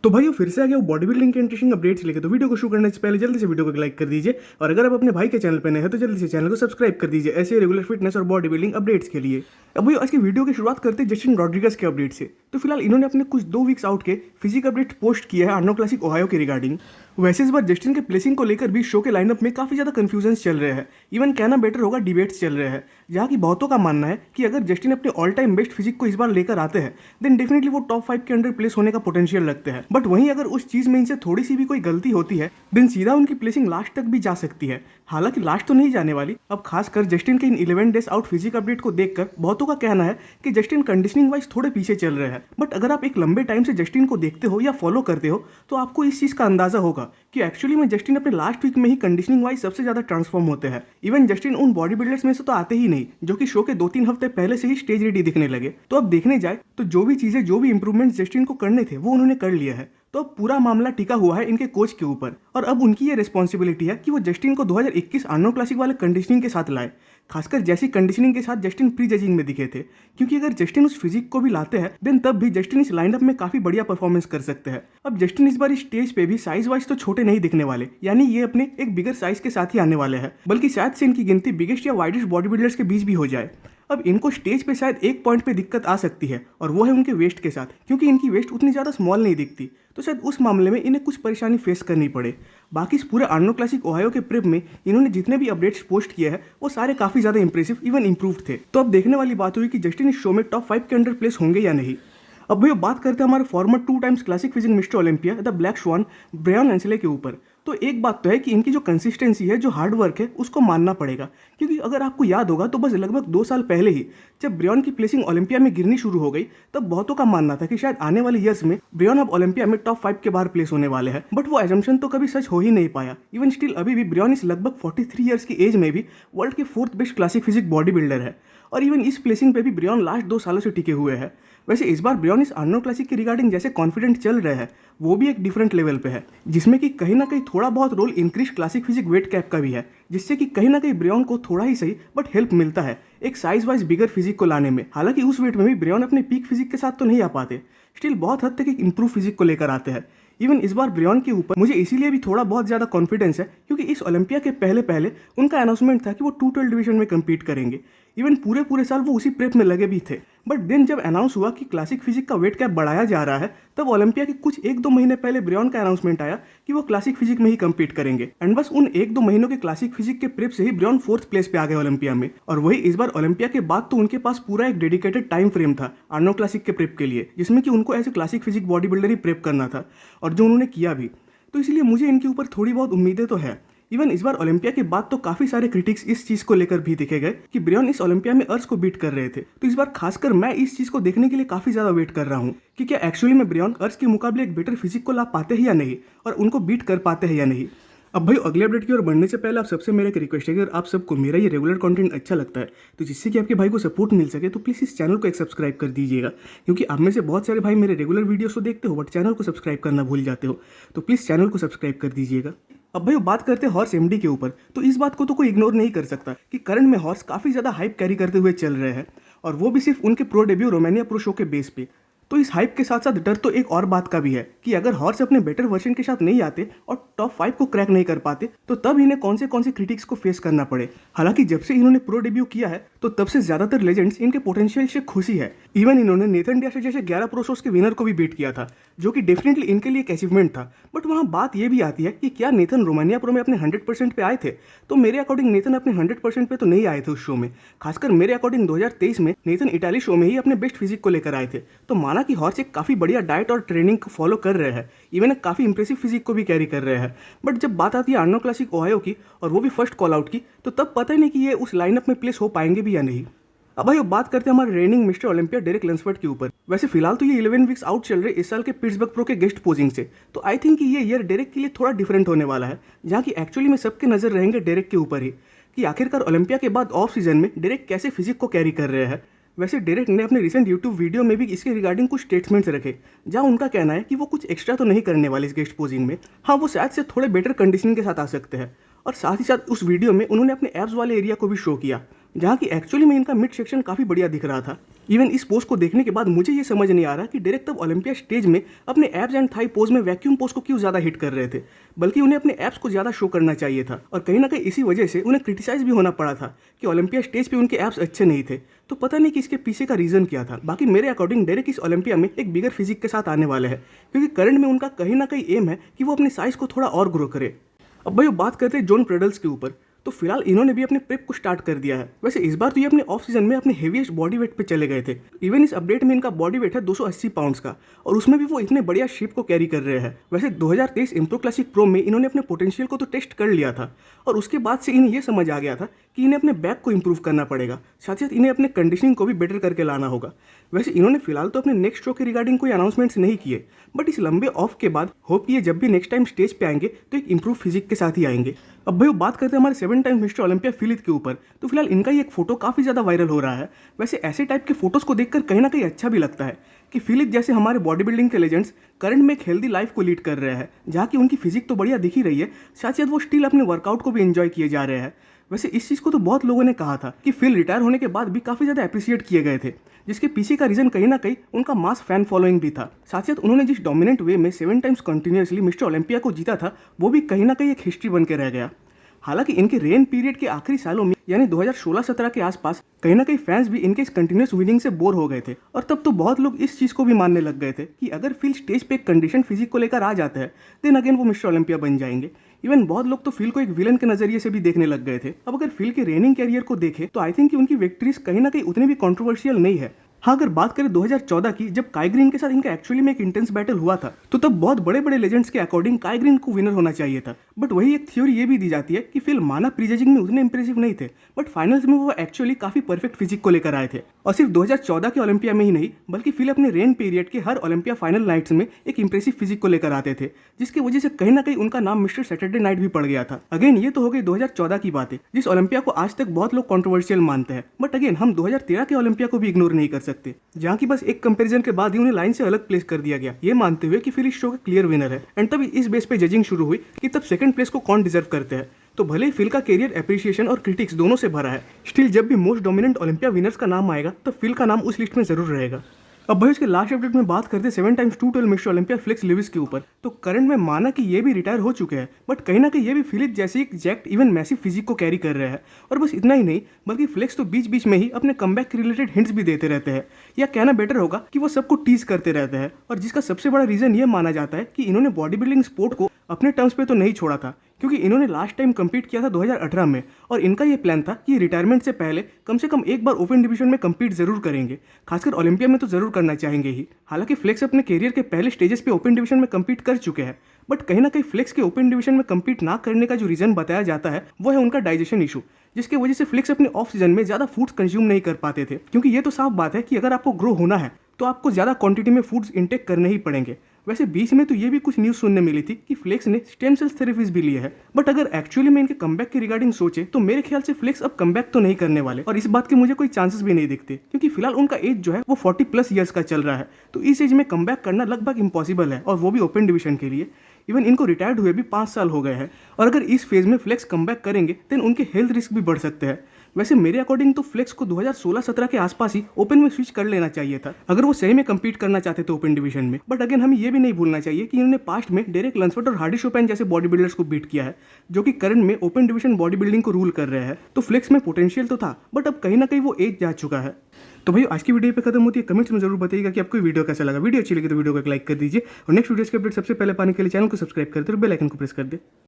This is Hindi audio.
तो भाई फिर से आ गया वो बॉडी बिल्डिंग के इंटरेस्टिंग अपडेट्स लेके। तो वीडियो को शुरू करने से पहले जल्दी से वीडियो को लाइक कर दीजिए, और अगर आप अपने भाई के चैनल पर नए हैं तो जल्दी से चैनल को सब्सक्राइब कर दीजिए ऐसे रेगुलर फिटनेस और बॉडी बिल्डिंग अपडेट्स के लिए। अब भाई आज की वीडियो की शुरुआत करते हैं जस्टिन रॉड्रिगस के अपडेट से। तो फिलहाल इन्होंने अपने कुछ 2 वीक्स आउट के फिजिक अपडेट पोस्ट किया है आर्नोल्ड क्लासिक ओहायो के रिगार्डिंग। वैसे इस बार जस्टिन के प्लेसिंग को लेकर भी शो के लाइनअप में काफी ज्यादा कंफ्यूजन चल रहे हैं। इवन कहना बेटर होगा डिबेट्स चल रहे हैं, जहाँ की बहुतों का मानना है कि अगर जस्टिन अपने ऑल टाइम बेस्ट फिजिक को इस बार लेकर आते हैं देन डेफिनेटली वो टॉप 5 के अंडर प्लेस होने का पोटेंशियल लगते हैं। बट वहीं अगर उस चीज में इनसे थोड़ी सी भी कोई गलती होती है देन सीधा उनकी प्लेसिंग लास्ट तक भी जा सकती है। हालांकि लास्ट तो नहीं जाने वाली। अब खासकर जस्टिन के इन 11 डेज आउट फिजिक अपडेट को देखकर बहुतों का कहना है कि जस्टिन कंडीशनिंग वाइज थोड़े पीछे चल रहे हैं। बट अगर आप एक लंबे टाइम से जस्टिन को देखते हो या फॉलो करते हो तो आपको इस चीज का अंदाजा होगा कि एक्चुअली में जस्टिन अपने लास्ट वीक में ही कंडीशनिंग वाइज सबसे ज्यादा ट्रांसफॉर्म होते हैं। इवन जस्टिन उन बॉडी बिल्डर्स में से तो आते ही नहीं जो कि शो के 2-3 हफ्ते पहले से ही स्टेज रेडी दिखने लगे। तो अब देखने जाए तो जो भी इंप्रूवमेंट जस्टिन को करने थे वो उन्होंने कर लिया है। तो अब पूरा मामला टिका हुआ है इनके कोच के ऊपर, और अब उनकी ये रिस्पॉन्सिबिलिटी है कि वो जस्टिन को 2021 आर्नोल्ड क्लासिक वाले कंडीशनिंग के साथ लाए। खासकर जैसी कंडीशनिंग के साथ जस्टिन प्री जजिंग में दिखे थे, क्योंकि अगर जस्टिन उस फिजिक को भी लाते हैं देन तब भी जस्टिन इस लाइनअप में काफी बढ़िया परफॉर्मेंस कर सकते हैं। अब जस्टिन इस बार इस स्टेज पे भी साइज वाइज तो छोटे नहीं दिखने वाले, यानी ये अपने एक बिगर साइज के साथ ही आने वाले हैं, बल्कि शायद से इनकी गिनती बिगेस्ट या वाइडेस्ट बॉडी बिल्डर्स के बीच भी हो जाए। अब इनको स्टेज पे शायद एक पॉइंट पे दिक्कत आ सकती है, और वो है उनके वेस्ट के साथ, क्योंकि इनकी वेस्ट उतनी ज़्यादा स्मॉल नहीं दिखती। तो शायद उस मामले में इन्हें कुछ परेशानी फेस करनी पड़े। बाकी इस पूरे आर्नोल्ड क्लासिक ओहायो के प्रेप में इन्होंने जितने भी अपडेट्स पोस्ट किए हैं वो सारे काफ़ी ज़्यादा इंप्रेसिव इवन इंप्रूव्ड थे। तो अब देखने वाली बात हुई कि जस्टिन इस शो में टॉप 5 के अंडर प्लेस होंगे या नहीं। अब भैया बात करते हैं हमारे former 2 times classic physique mister Olympia the black swan Breon Ansley के ऊपर। तो एक बात तो है कि इनकी जो कंसिस्टेंसी है, जो हार्ड वर्क है, उसको मानना पड़ेगा। क्योंकि अगर आपको याद होगा तो बस लगभग 2 साल पहले ही जब ब्रायन की प्लेसिंग ओलंपिया में गिरनी शुरू हो गई तब बहुतों का मानना था कि शायद आने वाले ईयर्स में ब्रायन अब ओलंपिया में टॉप 5 के बाहर प्लेस होने वाले हैं। बट वो एजम्पशन तो कभी सच हो ही नहीं पाया। इवन स्टिल अभी भी ब्रायन इस लगभग 43 ईयर्स की एज में भी वर्ल्ड के 4th best classic physique bodybuilder है, और इवन इस प्लेसिंग पे भी ब्रायन लास्ट 2 सालों से टिके हुए हैं। वैसे इस बार ब्रायन इस आर्नोल्ड क्लासिक के रिगार्डिंग जैसे कॉन्फिडेंट चल रहे हैं वो भी एक डिफरेंट लेवल पे है, जिसमें कि कहीं ना कहीं थोड़ा बहुत role increase classic physique weight cap का भी है, जिससे कि कहीं ना कहीं ब्रायन को थोड़ा ही सही बट हेल्प मिलता है एक साइज वाइज बिगर फिजिक को लाने में। हालांकि उस वेट में भी ब्रायन अपने पीक फिजिक के साथ तो नहीं आ पाते, स्टिल बहुत हद तक एक इंप्रूव फिजिक को लेकर आते हैं। इवन इस बार ब्रायन के ऊपर मुझे इसीलिए भी थोड़ा बहुत ज़्यादा कॉन्फिडेंस है क्योंकि इस ओलंपिया के पहले उनका अनाउंसमेंट था कि वो 212 डिवीजन में कम्पीट करेंगे। इवन पूरे साल वो उसी प्रेप में लगे भी थे। बट देन जब अनाउंस हुआ कि क्लासिक फिजिक का वेट कैप बढ़ाया जा रहा है तब ओलंपिया के कुछ 1-2 महीने पहले ब्रायन का अनाउंसमेंट आया कि वो क्लासिक फिजिक में ही कम्पीट करेंगे। एंड बस उन 1-2 महीनों के क्लासिक फिजिक के प्रेप से ही ब्रायन 4th प्लेस पे आ गए ओलंपिया में। और वही इस बार ओलंपिया के बाद तो उनके पास पूरा एक डेडिकेटेड टाइम फ्रेम था आर्नोल्ड क्लासिक के प्रेप के लिए, जिसमें कि उनको ऐसे क्लासिक फिजिक बॉडी बिल्डर ही प्रेप करना था, और जो उन्होंने किया भी। तो इसलिए मुझे इनके ऊपर थोड़ी बहुत उम्मीदें तो है। इवन इस बार ओलंपिया के बाद तो काफी सारे क्रिटिक्स इस चीज को लेकर भी दिखे गए कि ब्रायन इस ओलंपिया में अर्श को बीट कर रहे थे। तो इस बार खासकर मैं इस चीज को देखने के लिए काफी ज्यादा वेट कर रहा हूँ कि क्या एक्चुअली में ब्रायन अर्श के मुकाबले एक बेटर फिजिक को ला पाते हैं या नहीं, और उनको बीट कर पाते हैं या नहीं। अब भाई अगले अपडेट की ओर बढ़ने से पहले आप सबसे मेरा एक रिक्वेस्ट है कि अगर आप सबको मेरा ये रेगुलर कंटेंट अच्छा लगता है तो जिससे कि आपके भाई को सपोर्ट मिल सके तो प्लीज़ इस चैनल को एक सब्सक्राइब कर दीजिएगा, क्योंकि आप में से बहुत सारे भाई मेरे रेगुलर वीडियोस तो देखते हो बट चैनल को सब्सक्राइब करना भूल जाते हो। तो प्लीज़ चैनल को सब्सक्राइब कर दीजिएगा। अब भाई बात करते हैं हॉर्स एमडी के ऊपर। तो इस बात को तो कोई इग्नोर नहीं कर सकता कि करंट में हॉर्स काफ़ी ज़्यादा हाइप कैरी करते हुए चल रहे हैं, और वो भी सिर्फ उनके pro debut Romania pro show के बेस पे। तो इस हाइप के साथ साथ डर तो एक और बात का भी है कि अगर हॉर्स अपने बेटर वर्जन के साथ नहीं आते और टॉप 5 को क्रैक नहीं कर पाते तो तब इन्हें कौन से क्रिटिक्स को फेस करना पड़े। हालांकि जब से इन्होंने प्रो डेब्यू किया है तो तब से ज्यादातर लेजेंड्स इनके पोटेंशियल से खुशी है। इवन इन्होंने नेथन डियास जैसे 11 प्रो शोज के विनर को भी बीट किया था, जो कि डेफिनेटली इनके लिए एक अचीवमेंट था। बट वहाँ बात यह भी आती है कि क्या नेथन रोमानिया प्रो में अपने 100% पे आए थे। तो मेरे अकॉर्डिंग नेथन अपने 100% पे तो नहीं आए थे उस शो में। खासकर मेरे अकॉर्डिंग 2023 में नेथन इटाली शो में ही अपने बेस्ट फिजिक को लेकर आए थे। तो माना कि हॉर्स एक काफी बढ़िया डाइट और ट्रेनिंग को फॉलो कर रहे हैं, इवन एक काफी इंप्रेसिव फिजिक को भी कैरी कर रहे हैं। बट जब बात आती है आर्नोल्ड क्लासिक ओहायो की, और वो भी फर्स्ट कॉल आउट की, तो तब पता ही नहीं कि ये उस लाइनअप में प्लेस हो पाएंगे भी या नहीं। अब भाई बात करते हैं हमारे raining mister Olympia Derek Lunsford के ऊपर। वैसे फिलहाल तो ये 11 वीक्स आउट चल रहे इस साल के पिट्सबर्ग प्रो के गेस्ट पोजिंग से। तो आई थिंक कि ये ईयर डेरेक के लिए थोड़ा डिफरेंट होने वाला है, जहाँ की एक्चुअली में सबके नजर रहेंगे डेरेक के ऊपर ही कि आखिरकार ओलंपिया के बाद ऑफ सीजन में डेरेक कैसे फिजिक को कैरी कर रहे हैं। वैसे डेरेक ने अपने रिसेंट यूट्यूब वीडियो में भी इसके रिगार्डिंग कुछ स्टेटमेंट्स रखे, जहां उनका कहना है कि वो कुछ एक्स्ट्रा तो नहीं करने वाले इस गेस्ट पोजिंग में। हाँ, वो शायद से थोड़े बेटर कंडीशनिंग के साथ आ सकते हैं। और साथ ही साथ उस वीडियो में उन्होंने अपने एब्स वाले एरिया को भी शो किया, जहाँ की एक्चुअली में इनका मिड सेक्शन काफ़ी बढ़िया दिख रहा था। इवन इस पोज को देखने के बाद मुझे ये समझ नहीं आ रहा कि डायरेक्ट तब ओलंपिया स्टेज में अपने एब्स एंड थाई पोज में वैक्यूम पोज को क्यों ज़्यादा हिट कर रहे थे, बल्कि उन्हें अपने एब्स को ज़्यादा शो करना चाहिए था। और कहीं ना कहीं इसी वजह से उन्हें क्रिटिसाइज भी होना पड़ा था कि ओलंपिया स्टेज पे उनके एब्स अच्छे नहीं थे। तो पता नहीं कि इसके पीछे का रीज़न क्या था। बाकी मेरे अकॉर्डिंग डायरेक्ट इस ओलंपिया में एक बिगर फिजिक के साथ आने वाले हैं, क्योंकि करंट में उनका कहीं ना कहीं एम है कि वो अपनी साइज़ को थोड़ा और ग्रो करे। अब भाई बात करते हैं जॉन प्रेडल्स के ऊपर। तो फिलहाल इन्होंने भी अपने प्रेप को स्टार्ट कर दिया है। वैसे इस बार तो ये अपने ऑफ सीजन में अपने हेवीएस्ट बॉडी वेट पे चले गए थे। इवन इस अपडेट में इनका बॉडी वेट है 280 पाउंड्स का, और उसमें भी वो इतने बढ़िया शेप को कैरी कर रहे हैं। वैसे 2023 इम्प्रो क्लासिक प्रो में इन्होंने अपने पोटेंशियल को तो टेस्ट कर लिया था, और उसके बाद से इन्हें ये समझ आ गया था कि इन्हें अपने बैक को इंप्रूव करना पड़ेगा, साथ साथ इन्हें अपने कंडीशनिंग को भी बेटर करके लाना होगा। वैसे इन्होंने फिलहाल तो अपने नेक्स्ट शो के रिगार्डिंग कोई अनाउंसमेंट्स नहीं किए, बट इस लंबे ऑफ के बाद होप ये जब भी नेक्स्ट टाइम स्टेज पे आएंगे तो एक इंप्रूव फिजिक के साथ ही आएंगे। अब भाई बात करते हैं हमारे 7 टाइम मिस्टर ओलंपिया फिलिप के ऊपर। तो फिलहाल इनका ही एक फोटो काफ़ी ज़्यादा वायरल हो रहा है। वैसे ऐसे टाइप के फोटोज़ को देखकर कहीं ना कहीं अच्छा भी लगता है कि फिलिप जैसे हमारे बॉडी बिल्डिंग के लेजेंड्स करंट में एक हेल्दी लाइफ को लीड कर रहे हैं, जहाँ की उनकी फिजिक तो बढ़िया दिख ही रही है, साथ साथ वो स्टिल अपने वर्कआउट को भी एंजॉय किए जा रहे हैं। वैसे इस चीज़ को तो बहुत लोगों ने कहा था कि फिल रिटायर होने के बाद भी काफ़ी ज़्यादा अप्रिशिएट किए गए थे, जिसके पीछे का रीज़न कहीं ना कहीं उनका मास फैन फॉलोइंग भी था। साथ साथ उन्होंने जिस डोमिनेंट वे में 7 टाइम्स कंटिन्यूसली मिस्टर ओलंपिया को जीता था, वो भी कहीं ना कहीं एक हिस्ट्री बन के रह गया। हालांकि इनके रेन पीरियड के आखिरी सालों में यानी 2016-17 के आसपास कहीं ना कहीं फैंस भी इनके इस कंटिन्यूस विनिंग से बोर हो गए थे, और तब तो बहुत लोग इस चीज़ को भी मानने लग गए थे कि अगर फिल स्टेज पे एक कंडीशन फिजिक को लेकर आ जाते हैं देन अगेन वो मिस्टर ओलंपिया बन जाएंगे। इवन बहुत लोग तो फिल को एक विलन के नजरिए से भी देखने लग गए थे। अब अगर फिल के रेनिंग कैरियर को देखें तो आई थिंक कि उनकी विक्ट्रीज कहीं ना कहीं उतनी भी कॉन्ट्रोवर्शियल नहीं है। हाँ, अगर बात करें 2014 की, जब काई ग्रीन के साथ इनका एक्चुअली में एक इंटेंस बैटल हुआ था, तो तब बहुत बड़े बड़े लेजेंड्स के अकॉर्डिंग काई ग्रीन को विनर होना चाहिए था। बट वही एक थ्योरी ये भी दी जाती है कि फिल माना प्रीजजिंग में उतने इंप्रेसिव नहीं थे, बट फाइनल्स में वो एक्चुअली काफी परफेक्ट फिजिक को लेकर आए थे। और सिर्फ 2014 के ओलंपिया में ही नहीं, बल्कि फिल अपने रेन पीरियड के हर ओलंपिया फाइनल नाइट्स में एक इंप्रेसिव फिजिक को लेकर आते थे, जिसकी वजह से कहीं ना कहीं उनका नाम मिस्टर सैटरडे नाइट भी पड़ गया था। अगेन ये तो हो गई 2014 की बातें, जिस ओलंपिया को आज तक बहुत लोग कॉन्ट्रोवर्शियल मानते हैं। बट अगेन हम 2013 के ओलंपिया को भी इग्नोर नहीं कर सकते, जहाँ की बस एक कंपैरिजन के बाद ही उन्हें लाइन से अलग प्लेस कर दिया गया, ये मानते हुए कि फिल इस शो का क्लियर विनर है। एंड तभी इस बेस पे जजिंग शुरू हुई कि तब सेकंड प्लेस को कौन डिजर्व करते हैं। तो भले ही फिल का कैरियर एप्रिसिएशन और क्रिटिक्स दोनों से भरा है, स्टिल जब भी मोस्ट डोमिनेंट ओलंपिया विनर्स का नाम आएगा तो फिल का नाम उस लिस्ट में जरूर रहेगा। अब भाई इसके लास्ट अपडेट में बात करते हैं 7 times 212 Mr Olympia Flex Lewis के ऊपर। तो करंट में माना कि ये भी रिटायर हो चुके हैं, बट कहीं ना कहीं ये भी फिलिप जैसी एक जैक्ट इवन मैसिव फिजिक को कैरी कर रहे हैं। और बस इतना ही नहीं, बल्कि फ्लेक्स तो बीच बीच में ही अपने कमबैक के रिलेटेड हिंट्स भी देते रहते हैं, या कहना बेटर होगा कि वो सबको टीज करते रहते हैं। और जिसका सबसे बड़ा रीजन ये माना जाता है कि इन्होंने बॉडी बिल्डिंग स्पोर्ट को अपने टर्म्स पे तो नहीं छोड़ा था, क्योंकि इन्होंने लास्ट टाइम कम्पीट किया था 2018 में, और इनका ये प्लान था कि रिटायरमेंट से पहले कम से कम एक बार ओपन डिवीजन में कम्पीट जरूर करेंगे, खासकर ओलंपिया में तो जरूर करना चाहेंगे ही। हालांकि फ्लेक्स अपने कैरियर के पहले स्टेजेस पे ओपन डिवीजन में कम्पीट कर चुके हैं, बट कहीं ना कहीं फ्लेक्स के ओपन डिवीजन में कम्पीट ना करने का जो रीजन बताया जाता है वो है उनका डाइजेशन इशू, जिसकी वजह से फ्लेक्स अपने ऑफ सीजन में ज़्यादा फूड्स कंज्यूम नहीं कर पाते थे। क्योंकि ये तो साफ बात है कि अगर आपको ग्रो होना है तो आपको ज़्यादा क्वांटिटी में फूड्स इंटेक करने ही पड़ेंगे। वैसे बीच में तो ये भी कुछ न्यूज़ सुनने मिली थी कि फ्लेक्स ने स्टेम सेल्स थेरेपीज भी लिए है, बट अगर एक्चुअली में इनके कमबैक के रिगार्डिंग सोचे तो मेरे ख्याल से फ्लेक्स अब कमबैक तो नहीं करने वाले, और इस बात के मुझे कोई चांसेस भी नहीं दिखते, क्योंकि फिलहाल उनका एज जो है वो 40+ ईयर्स का चल रहा है। तो इस एज में कमबैक करना लगभग इम्पॉसिबल है, और वो भी ओपन डिवीजन के लिए। इवन इनको रिटायर्ड हुए भी 5 साल हो गए हैं, और अगर इस फेज में फ्लेक्स कमबैक करेंगे देन उनके हेल्थ रिस्क भी बढ़ सकते हैं। वैसे मेरे अकॉर्डिंग तो फ्लेक्स को 2016-17 के आसपास ही ओपन में स्विच कर लेना चाहिए था, अगर वो सही में कम्पीट करना चाहते थे ओपन डिवीजन में। बट अगेन हमें ये भी नहीं भूलना चाहिए कि इन्होंने पास्ट में डेरेक लंसफोर्ड और हार्डी शोपैन जैसे बॉडी बिल्डर्स को बीट किया है, जो कि करंट में ओपन डिवीजन बॉडी बिल्डिंग को रूल कर रहे हैं। तो फ्लेक्स में पोटेंशियल तो था, बट अब कहीं ना कहीं वो एज जा चुका है। तो भाई आज की वीडियो पे खत्म होती है। कमेंट्स में जरूर बताइएगा कि आपको वीडियो कैसा लगा। वीडियो अच्छी लगी तो वीडियो को एक लाइक कर दीजिए, और नेक्स्ट वीडियोस के अपडेट सबसे पहले पाने के लिए चैनल को सब्सक्राइब कर दे और बेल आइकन को प्रेस कर दे।